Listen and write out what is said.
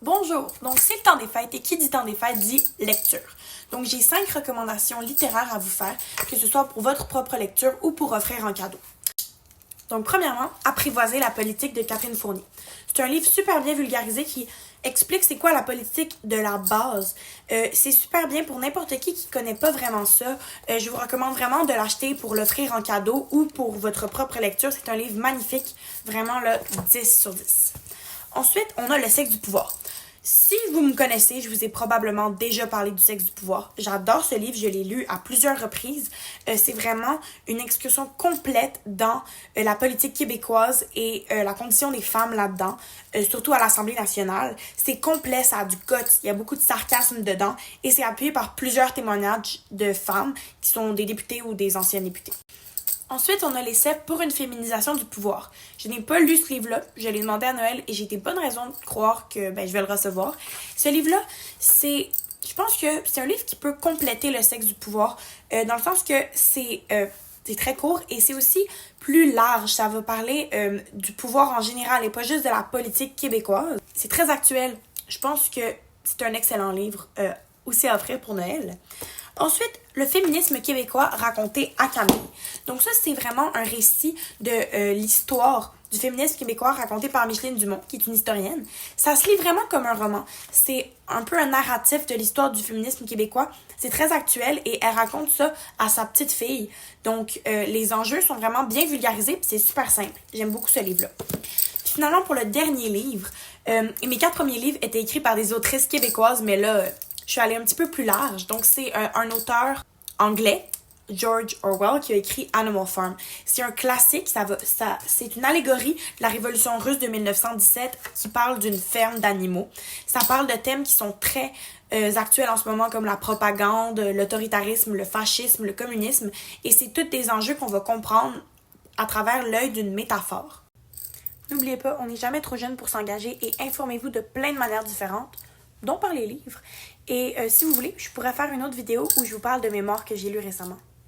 Bonjour, donc c'est le temps des fêtes et qui dit temps des fêtes dit lecture. Donc j'ai 5 recommandations littéraires à vous faire, que ce soit pour votre propre lecture ou pour offrir un cadeau. Donc premièrement, Apprivoiser la politique de Catherine Fournier. C'est un livre super bien vulgarisé qui explique c'est quoi la politique de la base. C'est super bien pour n'importe qui connaît pas vraiment ça. Je vous recommande vraiment de l'acheter pour l'offrir en cadeau ou pour votre propre lecture. C'est un livre magnifique, vraiment là, 10 sur 10. Ensuite, on a Le sexe du pouvoir. Si vous me connaissez, je vous ai probablement déjà parlé du sexe du pouvoir. J'adore ce livre, je l'ai lu à plusieurs reprises. C'est vraiment une excursion complète dans la politique québécoise et la condition des femmes là-dedans, surtout à l'Assemblée nationale. C'est complet, ça a du guts, il y a beaucoup de sarcasme dedans et c'est appuyé par plusieurs témoignages de femmes qui sont des députés ou des anciennes députées. Ensuite, on a l'essai pour une féminisation du pouvoir. Je n'ai pas lu ce livre-là, je l'ai demandé à Noël et j'ai des bonnes raisons de croire que je vais le recevoir. Ce livre-là, je pense que c'est un livre qui peut compléter le sexe du pouvoir, dans le sens que c'est très court et c'est aussi plus large. Ça va parler du pouvoir en général et pas juste de la politique québécoise. C'est très actuel. Je pense que c'est un excellent livre aussi à offrir pour Noël. Ensuite, le féminisme québécois raconté à Camille. Donc ça, c'est vraiment un récit de l'histoire du féminisme québécois raconté par Micheline Dumont, qui est une historienne. Ça se lit vraiment comme un roman. C'est un peu un narratif de l'histoire du féminisme québécois. C'est très actuel et elle raconte ça à sa petite fille. Donc, les enjeux sont vraiment bien vulgarisés et c'est super simple. J'aime beaucoup ce livre-là. Finalement, pour le dernier livre, mes 4 premiers livres étaient écrits par des autrices québécoises, mais là, je suis allée un petit peu plus large. Donc, c'est un auteur anglais, George Orwell, qui a écrit Animal Farm. C'est un classique, c'est une allégorie de la Révolution russe de 1917 qui parle d'une ferme d'animaux. Ça parle de thèmes qui sont très actuels en ce moment, comme la propagande, l'autoritarisme, le fascisme, le communisme. Et c'est tous des enjeux qu'on va comprendre à travers l'œil d'une métaphore. N'oubliez pas, on n'est jamais trop jeune pour s'engager et informez-vous de plein de manières différentes, dont par les livres. Et si vous voulez, je pourrais faire une autre vidéo où je vous parle de mémoires que j'ai lues récemment.